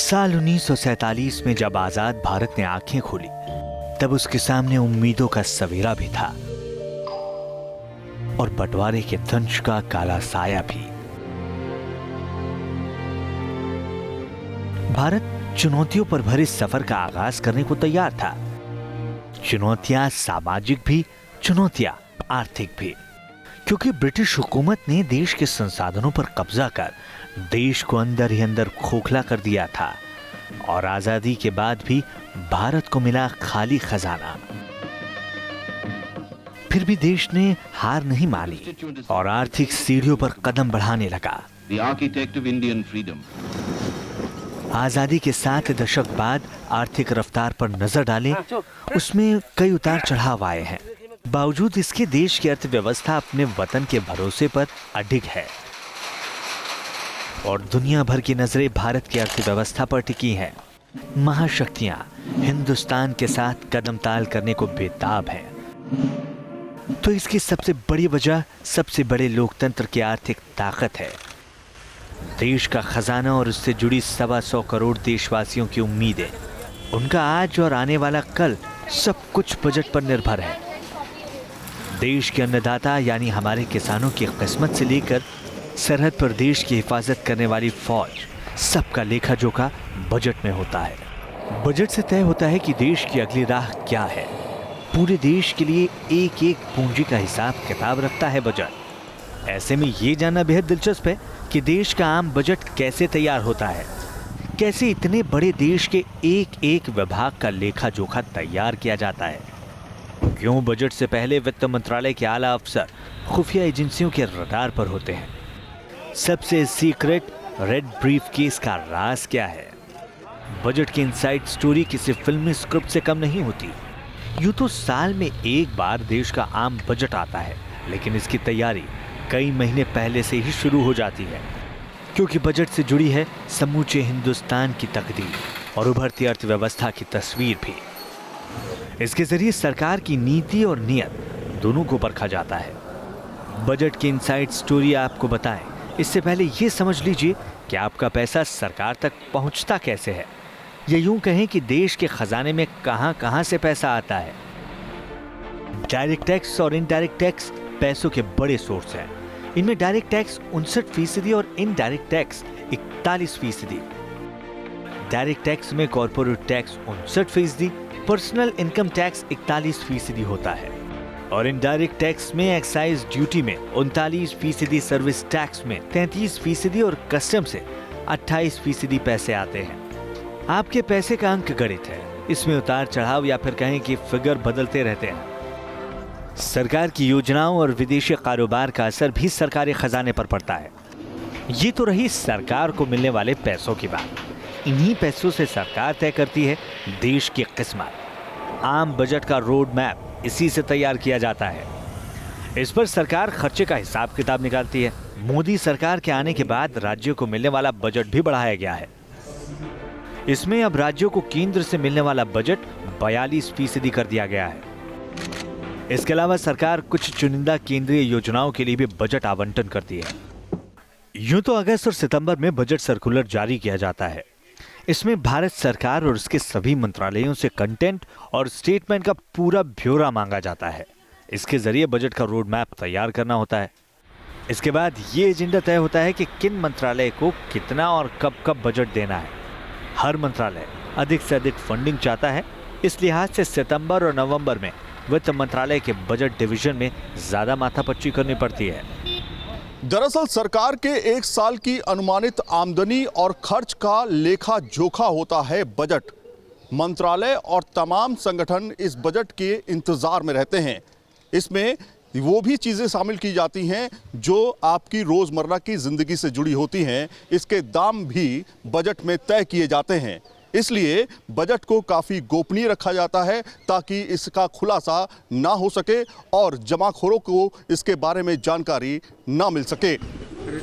साल 1947 में जब आजाद भारत ने आंखें खोली, तब उसके सामने उम्मीदों का सवेरा भी था और बंटवारे के दंश का काला साया भी। भारत चुनौतियों पर भरे सफर का आगाज करने को तैयार था। चुनौतियां सामाजिक भी, चुनौतियां आर्थिक भी, क्योंकि ब्रिटिश हुकूमत ने देश के संसाधनों पर कब्जा कर देश को अंदर ही अंदर खोखला कर दिया था और आजादी के बाद भी भारत को मिला खाली खजाना। फिर भी देश ने हार नहीं मानी और आर्थिक सीढ़ियों पर कदम बढ़ाने लगा। आजादी के 7 दशक बाद आर्थिक रफ्तार पर नजर डालें, उसमें कई उतार चढ़ाव आए हैं। बावजूद इसके देश की अर्थव्यवस्था अपने वतन के भरोसे पर अडिग है और दुनिया भर की नजरें भारत की अर्थव्यवस्था पर टिकी हैं। महाशक्तियां हिंदुस्तान के साथ कदम ताल करने को बेताब हैं। तो इसकी सबसे बड़ी वजह सबसे बड़े लोकतंत्र की आर्थिक ताकत है। देश का खजाना और उससे जुड़ी 125 करोड़ देशवासियों की उम्मीदें, उनका आज और आने वाला कल सब कुछ बजट पर निर्भर है। देश के अन्नदाता यानी हमारे किसानों की किस्मत से लेकर सरहद पर देश की हिफाजत करने वाली फौज, सबका लेखा जोखा बजट में होता है। बजट से तय होता है कि देश की अगली राह क्या है। पूरे देश के लिए एक एक पूंजी का हिसाब किताब रखता है बजट। ऐसे में ये जानना बेहद दिलचस्प है कि देश का आम बजट कैसे तैयार होता है, कैसे इतने बड़े देश के एक एक विभाग का लेखा जोखा तैयार किया जाता है, क्यों बजट से पहले वित्त मंत्रालय के आला अफसर खुफिया एजेंसियों के रडार पर होते हैं। सबसे सीक्रेट रेड ब्रीफ केस का राज क्या है। बजट की इनसाइड स्टोरी किसी फिल्मी स्क्रिप्ट से कम नहीं होती। यूं तो साल में एक बार देश का आम बजट आता है, लेकिन इसकी तैयारी कई महीने पहले से ही शुरू हो जाती है, क्योंकि बजट से जुड़ी है समूचे हिंदुस्तान की तकदीर और उभरती अर्थव्यवस्था की तस्वीर भी। इसके जरिए सरकार की नीति और नियत दोनों को परखा जाता है। बजट की इनसाइड स्टोरी आपको बताएं, इससे पहले ये समझ लीजिए कि आपका पैसा सरकार तक पहुंचता कैसे है, या यूं कहें कि देश के खजाने में कहां-कहां से पैसा आता है। डायरेक्ट टैक्स और इनडायरेक्ट टैक्स पैसों के बड़े सोर्स हैं। इनमें डायरेक्ट टैक्स 59% और इनडायरेक्ट टैक्स 41%। डायरेक्ट टैक्स में corporate tax 59%, personal income tax 41% होता है और इनडायरेक्ट टैक्स में एक्साइज ड्यूटी में 39%, सर्विस टैक्स में 33% और कस्टम से 28% पैसे आते हैं। आपके पैसे का अंक गणित है, इसमें उतार चढ़ाव या फिर कहें कि फिगर बदलते रहते हैं। सरकार की योजनाओं और विदेशी कारोबार का असर भी सरकारी खजाने पर पड़ता है। ये तो रही सरकार को मिलने वाले पैसों की बात। इन्हीं पैसों से सरकार तय करती है देश की किस्मत। आम बजट का रोड मैप इसी से तैयार किया जाता है। इस पर सरकार खर्चे का हिसाब किताब निकालती है। मोदी सरकार के आने के बाद राज्यों को मिलने वाला बजट भी बढ़ाया गया है। इसमें अब राज्यों को केंद्र से मिलने वाला बजट 42% कर दिया गया है। इसके अलावा सरकार कुछ चुनिंदा केंद्रीय योजनाओं के लिए भी बजट आवंटन करती है। यूं तो अगस्त और सितंबर में बजट सर्कुलर जारी किया जाता है। इसमें भारत सरकार और उसके सभी मंत्रालयों से कंटेंट और स्टेटमेंट का पूरा ब्यौरा मांगा जाता है। इसके जरिए बजट का रोड मैप तैयार करना होता है। इसके बाद ये एजेंडा तय होता है कि किन मंत्रालय को कितना और कब कब बजट देना है। हर मंत्रालय अधिक से अधिक फंडिंग चाहता है। इस लिहाज से सितंबर और नवंबर में वित्त मंत्रालय के बजट डिवीजन में ज्यादा माथापच्ची करनी पड़ती है। दरअसल सरकार के एक साल की अनुमानित आमदनी और खर्च का लेखा जोखा होता है बजट। मंत्रालय और तमाम संगठन इस बजट के इंतजार में रहते हैं। इसमें वो भी चीज़ें शामिल की जाती हैं जो आपकी रोज़मर्रा की ज़िंदगी से जुड़ी होती हैं। इसके दाम भी बजट में तय किए जाते हैं। इसलिए बजट को काफ़ी गोपनीय रखा जाता है ताकि इसका खुलासा ना हो सके और जमाखोरों को इसके बारे में जानकारी ना मिल सके।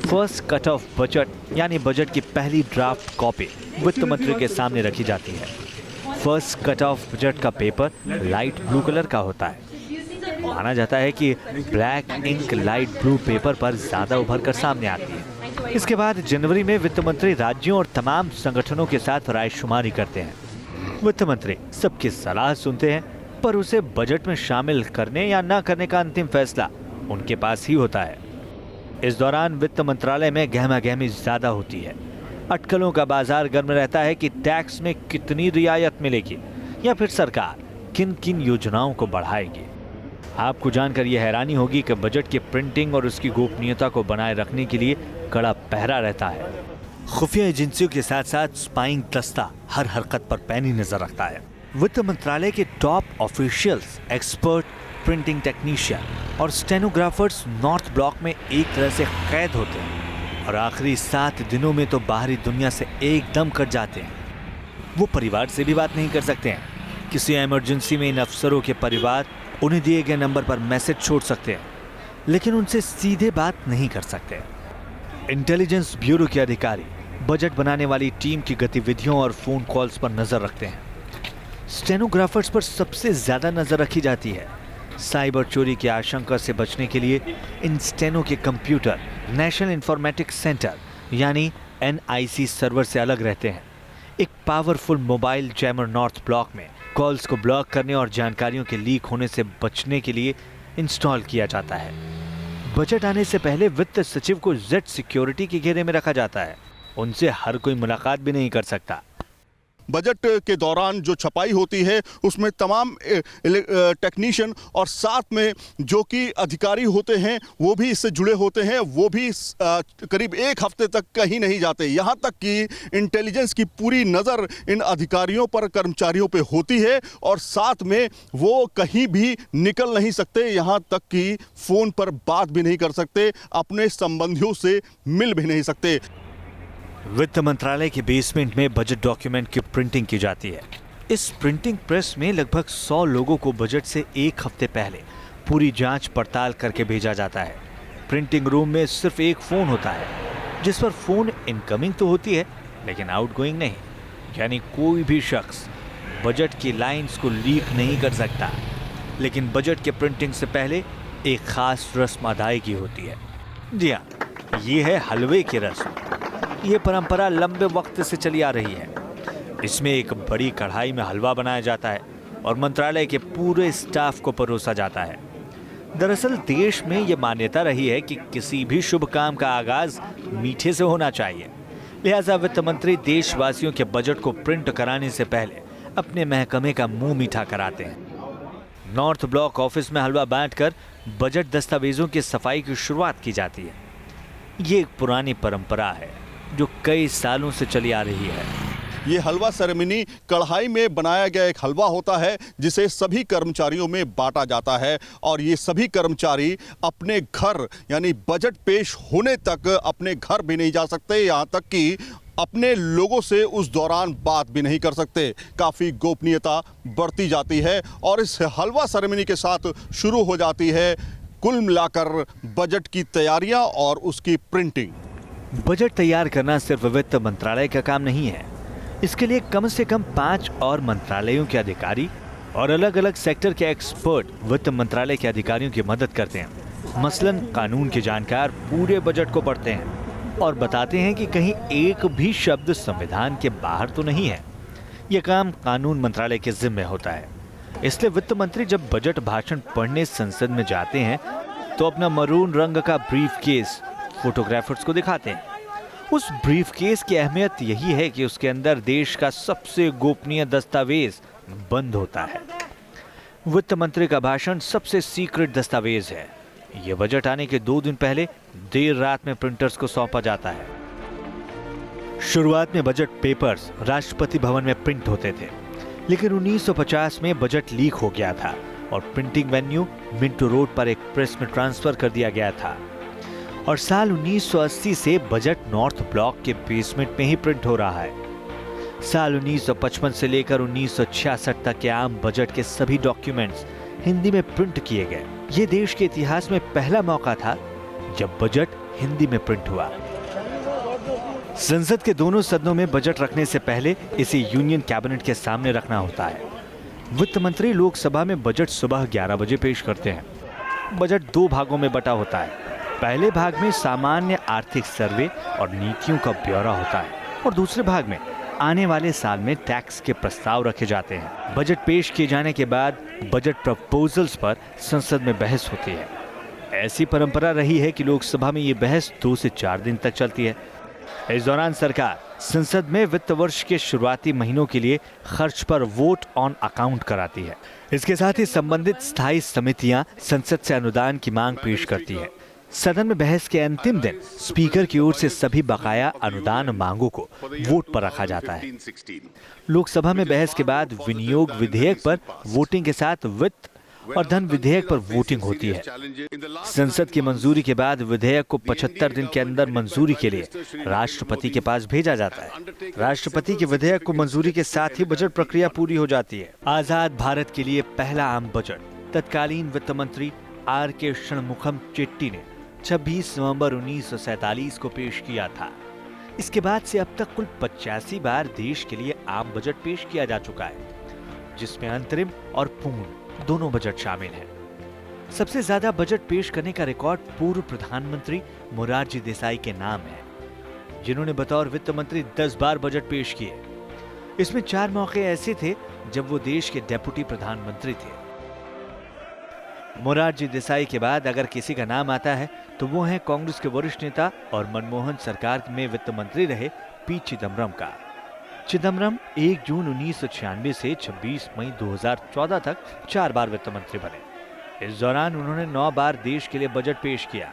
फर्स्ट कट ऑफ बजट यानी बजट की पहली ड्राफ्ट कॉपी वित्त मंत्री के सामने रखी जाती है। फर्स्ट कट ऑफ बजट का पेपर लाइट ब्लू कलर का होता है। माना जाता है कि black ink light blue paper पर ज्यादा उभर कर सामने आती है। इसके बाद जनवरी में वित्त मंत्री राज्यों और तमाम संगठनों के साथ रायशुमारी करते हैं। वित्त मंत्री सबकी सलाह सुनते हैं, पर उसे बजट में शामिल करने या न करने का अंतिम फैसला उनके पास ही होता है। इस दौरान वित्त मंत्रालय में गहमागहमी ज्यादा होती है। अटकलों का बाजार गर्म रहता है कि टैक्स में कितनी रियायत मिलेगी या फिर सरकार किन किन योजनाओं को बढ़ाएगी। आपको जानकर यह हैरानी होगी कि बजट की प्रिंटिंग और उसकी गोपनीयता को बनाए रखने के लिए कड़ा पहरा रहता है। खुफिया एजेंसियों के साथ साथ स्पाइंग दस्ता हर हरकत पर पैनी नजर रखता है। वित्त मंत्रालय के top officials, expert, printing technician और स्टेनोग्राफर्स नॉर्थ ब्लॉक में एक तरह से कैद होते हैं और आखिरी 7 दिनों में तो बाहरी दुनिया से एकदम कट जाते हैं। वो परिवार से भी बात नहीं कर सकते हैं। किसी इमरजेंसी में इन अफसरों के परिवार उन्हें दिए गए नंबर पर मैसेज छोड़ सकते हैं, लेकिन उनसे सीधे बात नहीं कर सकते। इंटेलिजेंस ब्यूरो के अधिकारी बजट बनाने वाली टीम की गतिविधियों और फोन कॉल्स पर नजर रखते हैं। स्टेनोग्राफर्स पर सबसे ज्यादा नजर रखी जाती है। साइबर चोरी की आशंका से बचने के लिए इन स्टेनो के कंप्यूटर नेशनल इंफॉर्मेटिक्स सेंटर यानी NIC सर्वर से अलग रहते हैं। एक powerful mobile jammer north block में कॉल्स को ब्लॉक करने और जानकारियों के लीक होने से बचने के लिए इंस्टॉल किया जाता है। बजट आने से पहले वित्त सचिव को जेड सिक्योरिटी के घेरे में रखा जाता है। उनसे हर कोई मुलाकात भी नहीं कर सकता। बजट के दौरान जो छपाई होती है उसमें तमाम टेक्नीशियन और साथ में जो कि अधिकारी होते हैं वो भी इससे जुड़े होते हैं। वो भी करीब 1 हफ्ते तक कहीं नहीं जाते। यहाँ तक कि इंटेलिजेंस की पूरी नज़र इन अधिकारियों पर, कर्मचारियों पे होती है और साथ में वो कहीं भी निकल नहीं सकते। यहाँ तक कि फ़ोन पर बात भी नहीं कर सकते, अपने संबंधियों से मिल भी नहीं सकते। वित्त मंत्रालय के बेसमेंट में बजट डॉक्यूमेंट की प्रिंटिंग की जाती है। इस प्रिंटिंग प्रेस में लगभग 100 लोगों को बजट से 1 हफ्ते पहले पूरी जांच पड़ताल करके भेजा जाता है। प्रिंटिंग रूम में सिर्फ एक फोन होता है, जिस पर फोन इनकमिंग तो होती है लेकिन आउटगोइंग नहीं, यानी कोई भी शख्स बजट की लाइंस को लीक नहीं कर सकता। लेकिन बजट के प्रिंटिंग से पहले एक खास रस्म अदायगी होती है। जी हाँ, ये है हलवे की रस्म। ये परंपरा लंबे वक्त से चली आ रही है। इसमें एक बड़ी कढ़ाई में हलवा बनाया जाता है और मंत्रालय के पूरे स्टाफ को परोसा जाता है। दरअसल देश में ये मान्यता रही है कि किसी भी शुभ काम का आगाज मीठे से होना चाहिए। लिहाजा वित्त मंत्री देशवासियों के बजट को प्रिंट कराने से पहले अपने महकमे का मुंह मीठा कराते हैं। नॉर्थ ब्लॉक ऑफिस में हलवा बांटकर बजट दस्तावेजों की सफाई की शुरुआत की जाती है। ये एक पुरानी परंपरा है जो कई सालों से चली आ रही है। ये हलवा सेरेमनी कढ़ाई में बनाया गया एक हलवा होता है जिसे सभी कर्मचारियों में बांटा जाता है और ये सभी कर्मचारी अपने घर यानी बजट पेश होने तक अपने घर भी नहीं जा सकते, यहाँ तक कि अपने लोगों से उस दौरान बात भी नहीं कर सकते। काफ़ी गोपनीयता बढ़ती जाती है और इस हलवा सेरेमनी के साथ शुरू हो जाती है कुल मिलाकर बजट की तैयारियां और उसकी प्रिंटिंग। बजट तैयार करना सिर्फ वित्त मंत्रालय का काम नहीं है। इसके लिए कम से कम 5 और मंत्रालयों के अधिकारी और अलग अलग सेक्टर के एक्सपर्ट वित्त मंत्रालय के अधिकारियों की मदद करते हैं। मसलन कानून के जानकार पूरे बजट को पढ़ते हैं और बताते हैं कि कहीं एक भी शब्द संविधान के बाहर तो नहीं है। यह काम कानून मंत्रालय के जिम्मे होता है। इसलिए वित्त मंत्री जब बजट भाषण पढ़ने संसद में जाते हैं तो अपना मरून रंग का ब्रीफ केस फोटोग्राफर्स को दिखाते हैं। उस ब्रीफ केस की अहमियत यही है कि उसके अंदर देश का सबसे गोपनीय दस्तावेज बंद होता है। वित्त मंत्री का भाषण सबसे सीक्रेट दस्तावेज है। यह बजट आने के 2 दिन पहले देर रात में प्रिंटर्स को सौंपा जाता है। शुरुआत में बजट पेपर्स राष्ट्रपति भवन में प्रिंट होते थे, लेकिन 1950 में बजट लीक हो गया था और प्रिंटिंग वेन्यू मिंटो रोड पर एक प्रेस में ट्रांसफर कर दिया गया था और साल 1980 से बजट नॉर्थ ब्लॉक के बेसमेंट में ही प्रिंट हो रहा है। साल 1955 से लेकर 1966 तक के आम बजट के सभी डॉक्यूमेंट्स हिंदी में प्रिंट किए गए। ये देश के इतिहास में पहला मौका था जब बजट हिंदी में प्रिंट हुआ। संसद के दोनों सदनों में बजट रखने से पहले इसे यूनियन कैबिनेट के सामने रखना होता है। वित्त मंत्री लोकसभा में बजट सुबह 11 बजे पेश करते हैं। बजट 2 भागों में बटा होता है। पहले भाग में सामान्य आर्थिक सर्वे और नीतियों का ब्यौरा होता है और दूसरे भाग में आने वाले साल में टैक्स के प्रस्ताव रखे जाते हैं। बजट पेश किए जाने के बाद बजट प्रपोजल्स पर संसद में बहस होती है। ऐसी परंपरा रही है कि लोकसभा में ये बहस 2 से 4 दिन तक चलती है। इस दौरान सरकार संसद में वित्त वर्ष के शुरुआती महीनों के लिए खर्च पर वोट ऑन अकाउंट कराती है। इसके साथ ही संबंधित स्थायी समितियां संसद से अनुदान की मांग पेश करती है। सदन में बहस के अंतिम दिन स्पीकर की ओर से सभी बकाया अनुदान मांगों को वोट पर रखा जाता है। लोकसभा में बहस के बाद विनियोग विधेयक पर वोटिंग के साथ वित्त और धन विधेयक पर वोटिंग होती है। संसद की मंजूरी के बाद विधेयक को 75 दिन के अंदर मंजूरी के लिए राष्ट्रपति के पास भेजा जाता है। राष्ट्रपति के विधेयक को मंजूरी के साथ ही बजट प्रक्रिया पूरी हो जाती है। आजाद भारत के लिए पहला आम बजट तत्कालीन वित्त मंत्री R.K. षणमुखम चेट्टी ने 26 नवंबर 1947 को पेश किया था। इसके बाद से अब तक कुल 85 बार देश के लिए आम बजट पेश किया जा चुका है, जिसमें अंतरिम और पूर्ण दोनों बजट शामिल हैं। सबसे ज्यादा बजट पेश करने का रिकॉर्ड पूर्व प्रधानमंत्री मोरारजी देसाई के नाम है, जिन्होंने बतौर वित्त मंत्री 10 बार बजट पेश किए। इसमें 4 मौके ऐसे थे जब वो देश के डेप्यूटी प्रधानमंत्री थे। मोरारजी देसाई के बाद अगर किसी का नाम आता है तो वो है कांग्रेस के वरिष्ठ नेता और मनमोहन सरकार में वित्त मंत्री रहे पी चिदम्बरम का। चिदम्बरम 1 जून 1996 से 26 मई 2014 तक 4 बार वित्त मंत्री बने। इस दौरान उन्होंने 9 बार देश के लिए बजट पेश किया।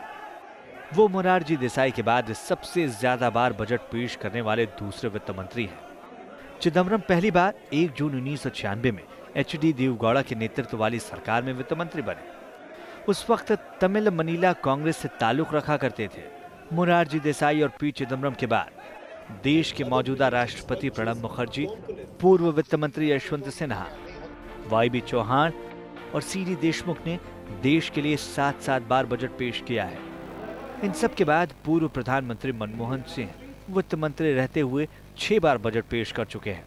वो मोरारजी देसाई के बाद सबसे ज्यादा बार बजट पेश करने वाले दूसरे वित्त मंत्री हैं। चिदम्बरम पहली बार 1 जून 1996 में HD देवगौड़ा के नेतृत्व वाली सरकार में वित्त मंत्री बने। उस वक्त तमिल मनीला कांग्रेस से ताल्लुक रखा करते थे। मोरारजी देसाई और पी चिदम्बरम के बाद देश के मौजूदा राष्ट्रपति प्रणब मुखर्जी, पूर्व वित्त मंत्री यशवंत सिन्हा, YB चौहान और CD देशमुख ने देश के लिए 7-7 बार बजट पेश किया है। इन सब के बाद पूर्व प्रधानमंत्री मनमोहन सिंह वित्त मंत्री रहते हुए 6 बार बजट पेश कर चुके हैं।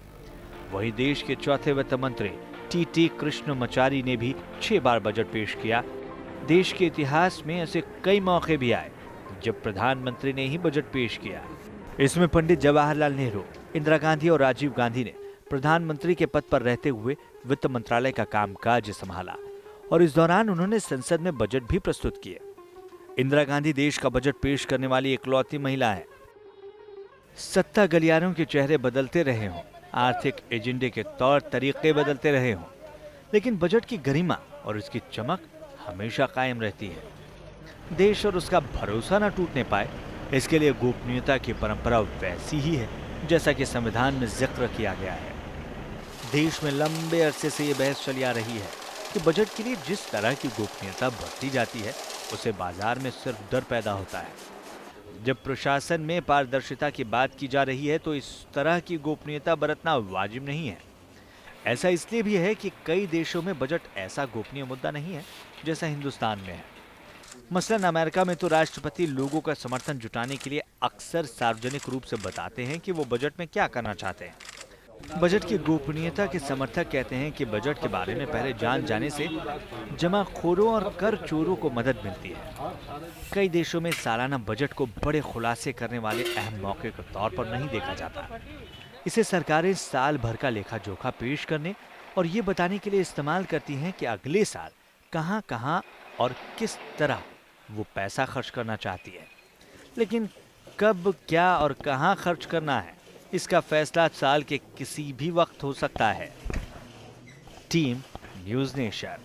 वहीं देश के चौथे वित्त मंत्री TT कृष्णमाचारी ने भी 6 बार बजट पेश किया। देश के इतिहास में ऐसे कई मौके भी आए जब प्रधानमंत्री ने ही बजट पेश किया। इसमें पंडित जवाहरलाल नेहरू, इंदिरा गांधी और राजीव गांधी ने प्रधानमंत्री के पद पर रहते हुए वित्त मंत्रालय का कामकाज संभाला और इस दौरान उन्होंने संसद में बजट भी प्रस्तुत किए। इंदिरा गांधी देश का बजट पेश करने वाली इकलौती महिला है। सत्ता गलियारों के चेहरे बदलते रहे हों, आर्थिक एजेंडे के तौर तरीके बदलते रहे हों, लेकिन बजट की गरिमा और उसकी चमक हमेशा कायम रहती है। देश और उसका भरोसा न टूटने पाए, इसके लिए गोपनीयता की परंपरा वैसी ही है जैसा कि संविधान में जिक्र किया गया है। देश में लंबे अरसे से ये बहस चली आ रही है कि बजट के लिए जिस तरह की गोपनीयता बरती जाती है, उसे बाजार में सिर्फ डर पैदा होता है। जब प्रशासन में पारदर्शिता की बात की जा रही है तो इस तरह की गोपनीयता बरतना वाजिब नहीं है। ऐसा इसलिए भी है कि कई देशों में बजट ऐसा गोपनीय मुद्दा नहीं है जैसा हिंदुस्तान में है। मसलन अमेरिका में तो राष्ट्रपति लोगों का समर्थन जुटाने के लिए अक्सर सार्वजनिक रूप से बताते हैं कि वो बजट में क्या करना चाहते हैं। बजट की गोपनीयता के समर्थक कहते हैं कि बजट के बारे में पहले जान जाने से जमाखोरों और कर चोरों को मदद मिलती है। कई देशों में सालाना बजट को बड़े खुलासे करने वाले अहम मौके के तौर पर नहीं देखा जाता। इसे सरकारें साल भर का लेखा जोखा पेश करने और ये बताने के लिए इस्तेमाल करती हैं कि अगले साल कहां और किस तरह वो पैसा खर्च करना चाहती है। लेकिन कब, क्या और कहां खर्च करना है, इसका फैसला साल के किसी भी वक्त हो सकता है। Team news nation.